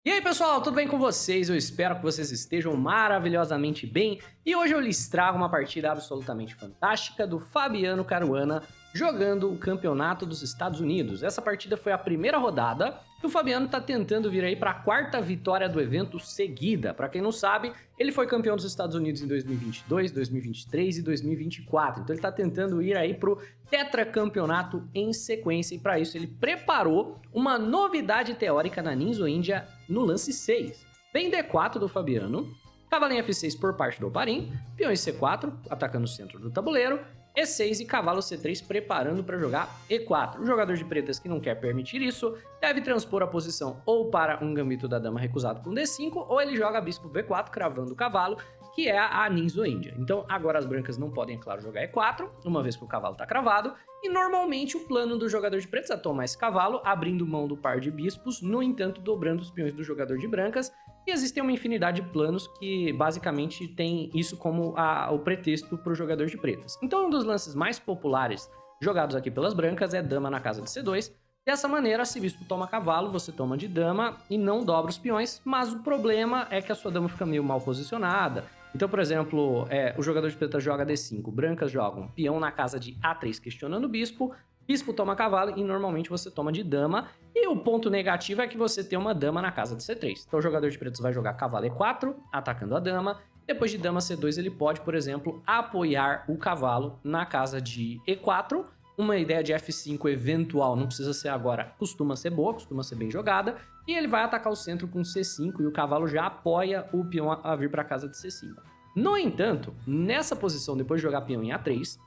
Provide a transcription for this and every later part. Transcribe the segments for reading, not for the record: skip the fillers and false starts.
E aí pessoal, tudo bem com vocês? Eu espero que vocês estejam maravilhosamente bem e hoje eu lhes trago uma partida absolutamente fantástica do Fabiano Caruana jogando o Campeonato dos Estados Unidos. Essa partida foi a primeira rodada e o Fabiano tá tentando vir aí para a quarta vitória do evento seguida. Para quem não sabe, ele foi campeão dos Estados Unidos em 2022, 2023 e 2024. Então ele tá tentando ir aí pro tetracampeonato em sequência e para isso ele preparou uma novidade teórica na Ninja no lance 6. Vem D4 do Fabiano, cavalinho F6 por parte do Oparin, peões C4 atacando o centro do tabuleiro, E6 e cavalo C3 preparando para jogar E4. O jogador de pretas que não quer permitir isso deve transpor a posição ou para um gambito da dama recusado com D5 ou ele joga bispo B4 cravando o cavalo, que é a Ninja Índia. Então agora as brancas não podem, é claro, jogar E4, uma vez que o cavalo está cravado, e normalmente o plano do jogador de pretos é tomar esse cavalo, abrindo mão do par de bispos, no entanto dobrando os peões do jogador de brancas, e existem uma infinidade de planos que basicamente tem isso como o pretexto para o jogador de pretas. Então um dos lances mais populares jogados aqui pelas brancas é dama na casa de C2. Dessa maneira, se bispo toma cavalo, você toma de dama e não dobra os peões, mas o problema é que a sua dama fica meio mal posicionada. Então, por exemplo, o jogador de preta joga D5, brancas jogam peão na casa de A3 questionando o bispo, bispo toma cavalo e normalmente você toma de dama. E o ponto negativo é que você tem uma dama na casa de C3. Então o jogador de pretos vai jogar cavalo E4, atacando a dama. Depois de dama C2 ele pode, por exemplo, apoiar o cavalo na casa de E4. Uma ideia de F5 eventual, não precisa ser agora, costuma ser boa, costuma ser bem jogada. E ele vai atacar o centro com C5 e o cavalo já apoia o peão a vir para a casa de C5. No entanto, nessa posição, depois de jogar peão em A3,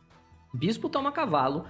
bispo toma cavalo,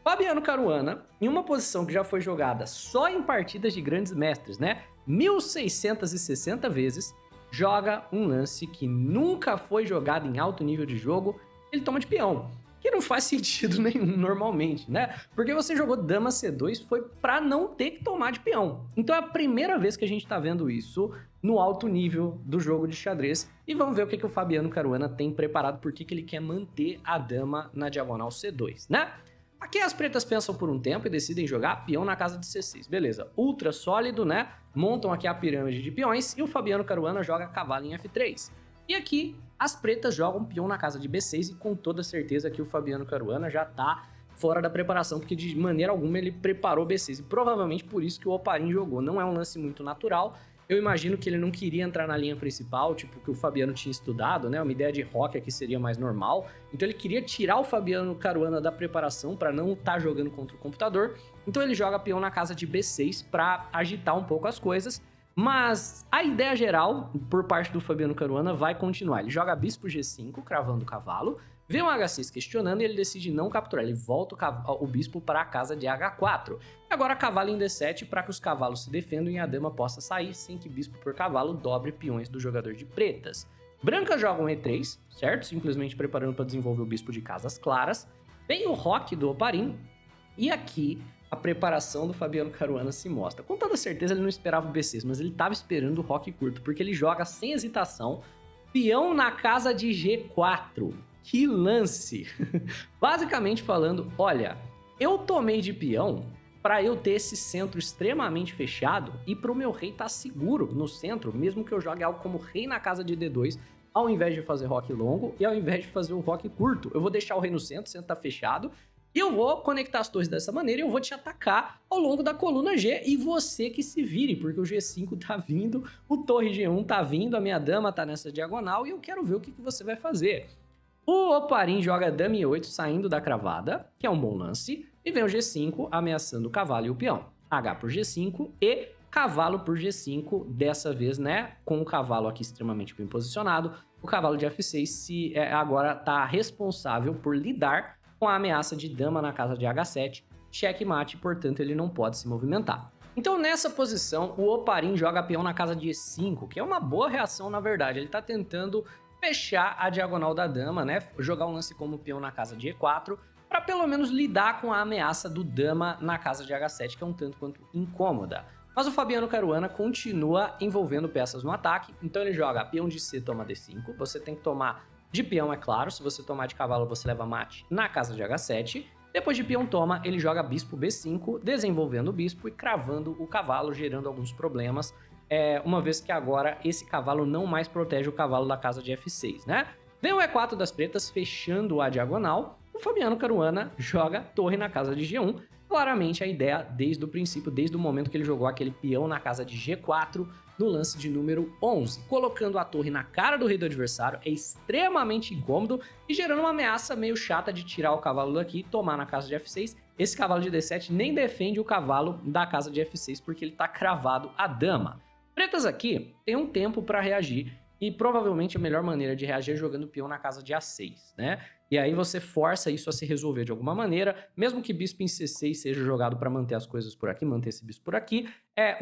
Fabiano Caruana, em uma posição que já foi jogada só em partidas de grandes mestres, né? 1660 vezes, joga um lance que nunca foi jogado em alto nível de jogo, ele toma de peão. Que não faz sentido nenhum normalmente, né? Porque você jogou dama C2 foi para não ter que tomar de peão. Então é a primeira vez que a gente tá vendo isso no alto nível do jogo de xadrez. E vamos ver o que o Fabiano Caruana tem preparado, porque ele quer manter a dama na diagonal C2, né? Aqui as pretas pensam por um tempo e decidem jogar peão na casa de C6. Beleza, ultra sólido, né? Montam aqui a pirâmide de peões e o Fabiano Caruana joga cavalo em F3. E aqui as pretas jogam peão na casa de B6 e com toda certeza que o Fabiano Caruana já tá fora da preparação, porque de maneira alguma ele preparou B6 e provavelmente por isso que o Oparin jogou. Não é um lance muito natural. Eu imagino que ele não queria entrar na linha principal, tipo que o Fabiano tinha estudado, né? Uma ideia de rock aqui seria mais normal. Então ele queria tirar o Fabiano Caruana da preparação para não estar jogando contra o computador. Então ele joga peão na casa de B6 para agitar um pouco as coisas. Mas a ideia geral, por parte do Fabiano Caruana, vai continuar. Ele joga bispo G5, cravando o cavalo, vê um H6 questionando e ele decide não capturar. Ele volta o bispo para a casa de H4. E agora cavalo em D7 para que os cavalos se defendam e a dama possa sair sem que bispo por cavalo dobre peões do jogador de pretas. Brancas jogam E3, certo? Simplesmente preparando para desenvolver o bispo de casas claras. Vem o roque do Oparin e aqui a preparação do Fabiano Caruana se mostra. Com toda certeza ele não esperava o B6, mas ele estava esperando o roque curto, porque ele joga sem hesitação peão na casa de G4. Que lance! Basicamente falando, olha, eu tomei de peão para eu ter esse centro extremamente fechado e para o meu rei estar seguro no centro, mesmo que eu jogue algo como rei na casa de D2, ao invés de fazer roque longo e ao invés de fazer o roque curto. Eu vou deixar o rei no centro, o centro tá fechado, e eu vou conectar as torres dessa maneira e eu vou te atacar ao longo da coluna G e você que se vire, porque o G5 tá vindo, o torre G1 tá vindo, a minha dama tá nessa diagonal e eu quero ver o que você vai fazer. O Oparin joga dama E8 saindo da cravada, que é um bom lance, e vem o G5 ameaçando o cavalo e o peão. H por G5 e cavalo por G5, dessa vez, né, com o cavalo aqui extremamente bem posicionado. O cavalo de F6 agora tá responsável por lidar com a ameaça de dama na casa de H7, checkmate, portanto ele não pode se movimentar. Então nessa posição, o Oparin joga peão na casa de E5, que é uma boa reação na verdade, ele tá tentando fechar a diagonal da dama, né, jogar um lance como peão na casa de E4, para pelo menos lidar com a ameaça do dama na casa de H7, que é um tanto quanto incômoda. Mas o Fabiano Caruana continua envolvendo peças no ataque, então ele joga peão de C, toma D5, você tem que tomar de peão, é claro, se você tomar de cavalo você leva mate na casa de H7. Depois de peão toma, ele joga bispo B5, desenvolvendo o bispo e cravando o cavalo, gerando alguns problemas. uma vez que agora esse cavalo não mais protege o cavalo da casa de F6, né? Vem o E4 das pretas fechando a diagonal, o Fabiano Caruana joga torre na casa de G1, claramente a ideia desde o princípio, desde o momento que ele jogou aquele peão na casa de G4, no lance de número 11. Colocando a torre na cara do rei do adversário é extremamente incômodo e gerando uma ameaça meio chata de tirar o cavalo daqui e tomar na casa de F6. Esse cavalo de D7 nem defende o cavalo da casa de F6 porque ele tá cravado a dama. Pretas aqui tem um tempo para reagir e provavelmente a melhor maneira de reagir é jogando o peão na casa de A6, né? E aí você força isso a se resolver de alguma maneira, mesmo que bispo em C6 seja jogado para manter as coisas por aqui, manter esse bispo por aqui,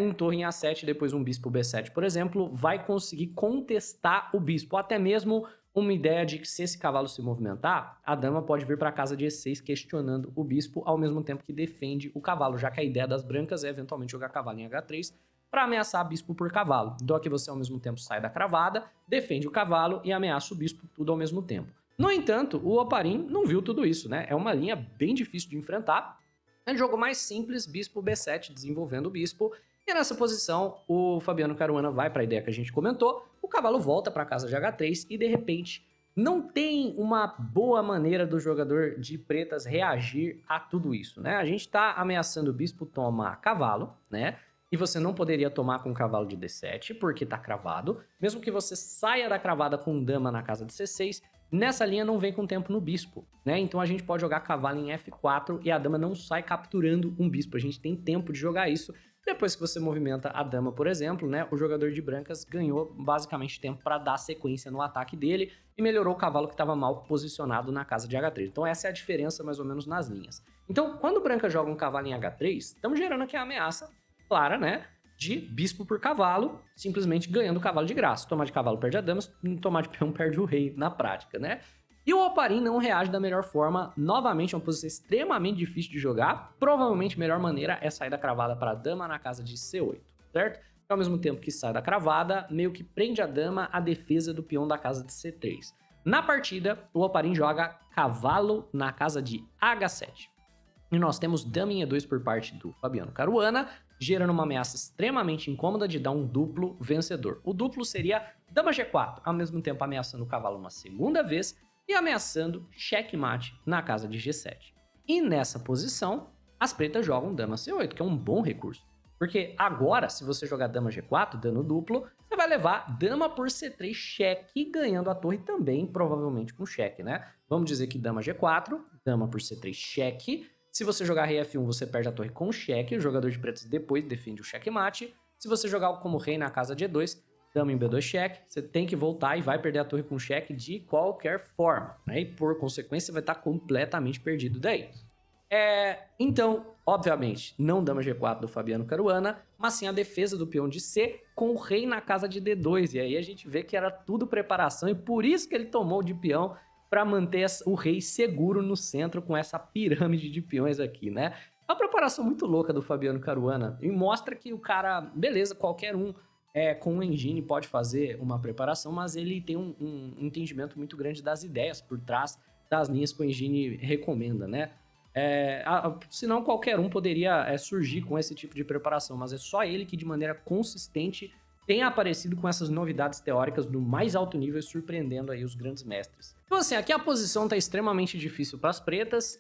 um torre em A7, depois um bispo B7, por exemplo, vai conseguir contestar o bispo, ou até mesmo uma ideia de que se esse cavalo se movimentar, a dama pode vir para a casa de E6 questionando o bispo ao mesmo tempo que defende o cavalo, já que a ideia das brancas é eventualmente jogar cavalo em H3 para ameaçar bispo por cavalo. Então aqui você ao mesmo tempo sai da cravada, defende o cavalo e ameaça o bispo tudo ao mesmo tempo. No entanto, o Oparin não viu tudo isso, né? É uma linha bem difícil de enfrentar. É um jogo mais simples, bispo B7, desenvolvendo o bispo. E nessa posição, o Fabiano Caruana vai para a ideia que a gente comentou, o cavalo volta para a casa de H3 e, de repente, não tem uma boa maneira do jogador de pretas reagir a tudo isso, né? A gente está ameaçando o bispo tomar cavalo, né? E você não poderia tomar com cavalo de D7, porque tá cravado. Mesmo que você saia da cravada com dama na casa de C6, nessa linha não vem com tempo no bispo, né? Então a gente pode jogar cavalo em F4 e a dama não sai capturando um bispo. A gente tem tempo de jogar isso. Depois que você movimenta a dama, por exemplo, né? O jogador de brancas ganhou basicamente tempo para dar sequência no ataque dele e melhorou o cavalo que estava mal posicionado na casa de H3. Então essa é a diferença mais ou menos nas linhas. Então quando branca joga um cavalo em H3, estamos gerando aqui a ameaça clara, né, de bispo por cavalo, simplesmente ganhando o cavalo de graça. Tomar de cavalo perde a dama, tomar de peão perde o rei na prática, né? E o Oparin não reage da melhor forma, novamente é uma posição extremamente difícil de jogar, provavelmente a melhor maneira é sair da cravada para a dama na casa de C8, certo? E ao mesmo tempo que sai da cravada, meio que prende a dama à defesa do peão da casa de C3. Na partida, o Oparin joga cavalo na casa de H7. E nós temos dama em E2 por parte do Fabiano Caruana, gerando uma ameaça extremamente incômoda de dar um duplo vencedor. O duplo seria dama G4, ao mesmo tempo ameaçando o cavalo uma segunda vez e ameaçando checkmate na casa de G7. E nessa posição, as pretas jogam dama C8, que é um bom recurso. Porque agora, se você jogar dama G4, dando duplo, você vai levar dama por C3 cheque, ganhando a torre também, provavelmente com cheque, né? Vamos dizer que dama G4, dama por C3 cheque. Se você jogar rei F1, você perde a torre com cheque, o jogador de pretas depois defende o checkmate. Se você jogar como rei na casa de E2, dama em B2 cheque, você tem que voltar e vai perder a torre com cheque de qualquer forma, né? E por consequência, você vai estar completamente perdido daí. Então, obviamente, não dama G4 do Fabiano Caruana, mas sim a defesa do peão de C com o rei na casa de D2. E aí a gente vê que era tudo preparação e por isso que ele tomou de peão para manter o rei seguro no centro com essa pirâmide de peões aqui, né? É uma preparação muito louca do Fabiano Caruana e mostra que o cara, beleza, qualquer um com um engine pode fazer uma preparação, mas ele tem um entendimento muito grande das ideias por trás das linhas que o engine recomenda, né? Senão qualquer um poderia surgir com esse tipo de preparação, mas é só ele que de maneira consistente tem aparecido com essas novidades teóricas do mais alto nível, surpreendendo aí os grandes mestres. Então assim, aqui a posição está extremamente difícil para as pretas,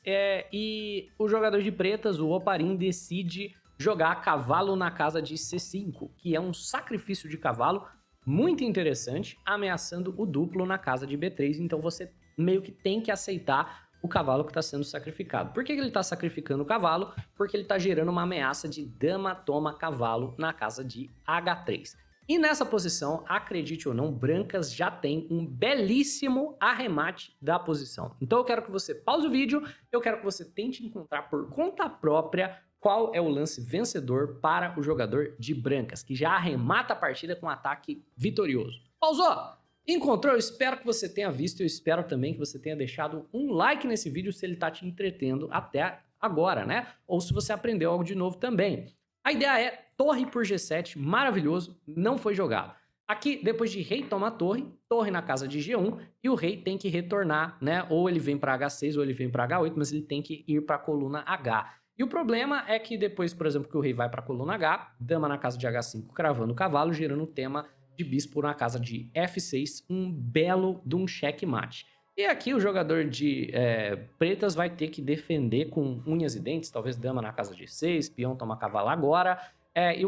e o jogador de pretas, o Oparin, decide jogar cavalo na casa de C5, que é um sacrifício de cavalo muito interessante, ameaçando o duplo na casa de B3, então você meio que tem que aceitar o cavalo que está sendo sacrificado. Por que ele está sacrificando o cavalo? Porque ele está gerando uma ameaça de dama toma cavalo na casa de H3. E nessa posição, acredite ou não, brancas já tem um belíssimo arremate da posição. Então eu quero que você pause o vídeo, eu quero que você tente encontrar por conta própria qual é o lance vencedor para o jogador de brancas, que já arremata a partida com um ataque vitorioso. Pausou? Encontrou? Eu espero que você tenha visto, eu espero também que você tenha deixado um like nesse vídeo se ele está te entretendo até agora, né? Ou se você aprendeu algo de novo também. A ideia é torre por G7, maravilhoso, não foi jogado. Aqui, depois de rei toma torre, torre na casa de G1, e o rei tem que retornar, né? Ou ele vem para H6 ou ele vem para H8, mas ele tem que ir para a coluna H. E o problema é que depois, por exemplo, que o rei vai para a coluna H, dama na casa de H5 cravando o cavalo, gerando o tema de bispo na casa de F6, um belo de um checkmate. E aqui o jogador de pretas vai ter que defender com unhas e dentes, talvez dama na casa de 6, peão toma cavalo agora,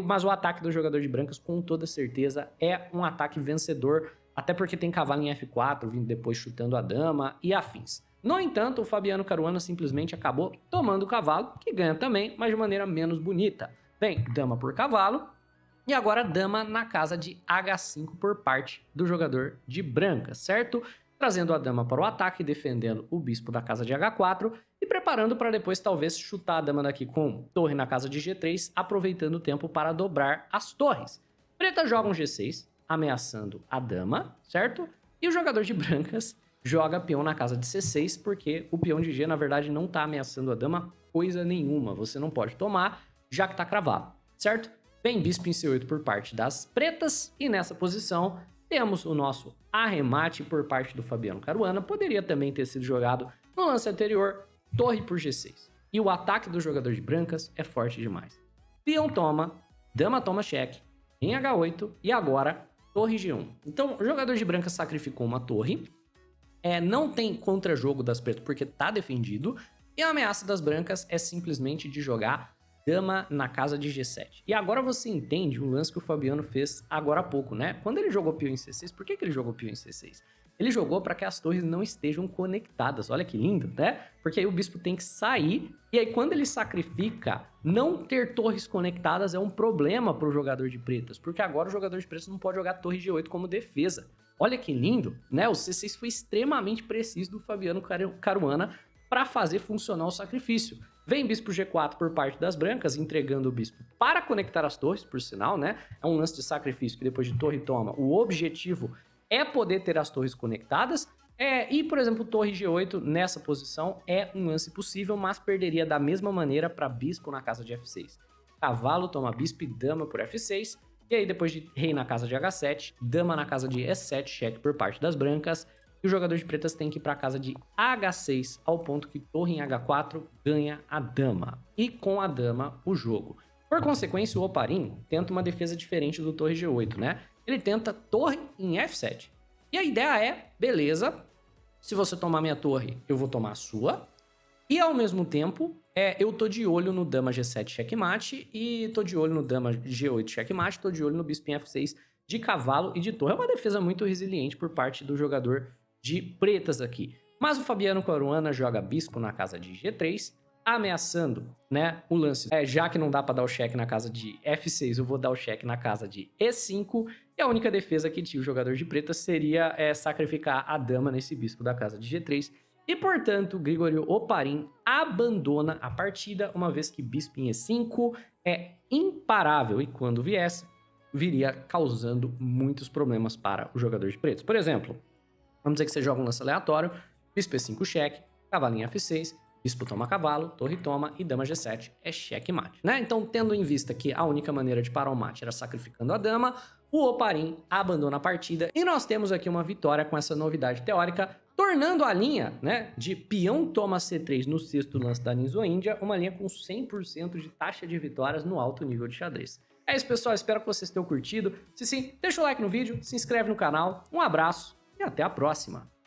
mas o ataque do jogador de brancas, com toda certeza, é um ataque vencedor, até porque tem cavalo em F4, vindo depois chutando a dama e afins. No entanto, o Fabiano Caruana simplesmente acabou tomando o cavalo, que ganha também, mas de maneira menos bonita. Bem, dama por cavalo, e agora dama na casa de H5 por parte do jogador de brancas, certo? Trazendo a dama para o ataque, defendendo o bispo da casa de H4 e preparando para depois talvez chutar a dama daqui com torre na casa de G3, aproveitando o tempo para dobrar as torres. Preta joga um G6, ameaçando a dama, certo? E o jogador de brancas joga peão na casa de C6, porque o peão de G, na verdade, não está ameaçando a dama coisa nenhuma. Você não pode tomar, já que está cravado, certo? Vem bispo em C8 por parte das pretas, e nessa posição temos o nosso arremate por parte do Fabiano Caruana. Poderia também ter sido jogado no lance anterior, torre por G6. E o ataque do jogador de brancas é forte demais. Peão toma, dama toma cheque, em H8 e agora torre G1. Então o jogador de brancas sacrificou uma torre, não tem contra-jogo das pretas porque tá defendido, e a ameaça das brancas é simplesmente de jogar dama na casa de G7. E agora você entende o lance que o Fabiano fez agora há pouco, né? Quando ele jogou peão em C6, por que ele jogou peão em C6? Ele jogou para que as torres não estejam conectadas. Olha que lindo, né? Porque aí o bispo tem que sair, e aí quando ele sacrifica, não ter torres conectadas é um problema para o jogador de pretas, porque agora o jogador de pretas não pode jogar torre G8 como defesa. Olha que lindo, né? O C6 foi extremamente preciso do Fabiano Caruana para fazer funcionar o sacrifício. Vem bispo G4 por parte das brancas, entregando o bispo para conectar as torres, por sinal, né? É um lance de sacrifício que depois de torre toma, o objetivo é poder ter as torres conectadas. E, por exemplo, torre G8 nessa posição é um lance possível, mas perderia da mesma maneira para bispo na casa de F6. Cavalo toma bispo e dama por F6. E aí, depois de rei na casa de H7, dama na casa de E7, cheque por parte das brancas. E o jogador de pretas tem que ir para a casa de H6, ao ponto que torre em H4 ganha a dama. E com a dama, o jogo. Por consequência, o Oparin tenta uma defesa diferente do torre G8, né? Ele tenta torre em F7. E a ideia é, beleza, se você tomar minha torre, eu vou tomar a sua. E ao mesmo tempo, eu tô de olho no dama G7 checkmate, e tô de olho no dama G8 checkmate, tô de olho no bispo em F6 de cavalo e de torre. É uma defesa muito resiliente por parte do jogador de pretas aqui. Mas o Fabiano Caruana joga bispo na casa de G3, ameaçando, né, o lance. Já que não dá para dar o cheque na casa de F6, eu vou dar o cheque na casa de E5, e a única defesa que tinha o jogador de pretas seria sacrificar a dama nesse bispo da casa de G3, e portanto, Grigori Oparin abandona a partida, uma vez que bispo em E5 é imparável, e quando viria causando muitos problemas para o jogador de pretos. Por exemplo, vamos dizer que você joga um lance aleatório, bispo E5 cheque, cavalo em F6, bispo toma cavalo, torre toma e dama G7 é checkmate, né? Então, tendo em vista que a única maneira de parar o mate era sacrificando a dama, o Oparin abandona a partida e nós temos aqui uma vitória com essa novidade teórica, tornando a linha, né, de peão toma C3 no sexto lance da Ninja Índia uma linha com 100% de taxa de vitórias no alto nível de xadrez. É isso, pessoal, espero que vocês tenham curtido. Se sim, deixa o like no vídeo, se inscreve no canal, um abraço e até a próxima!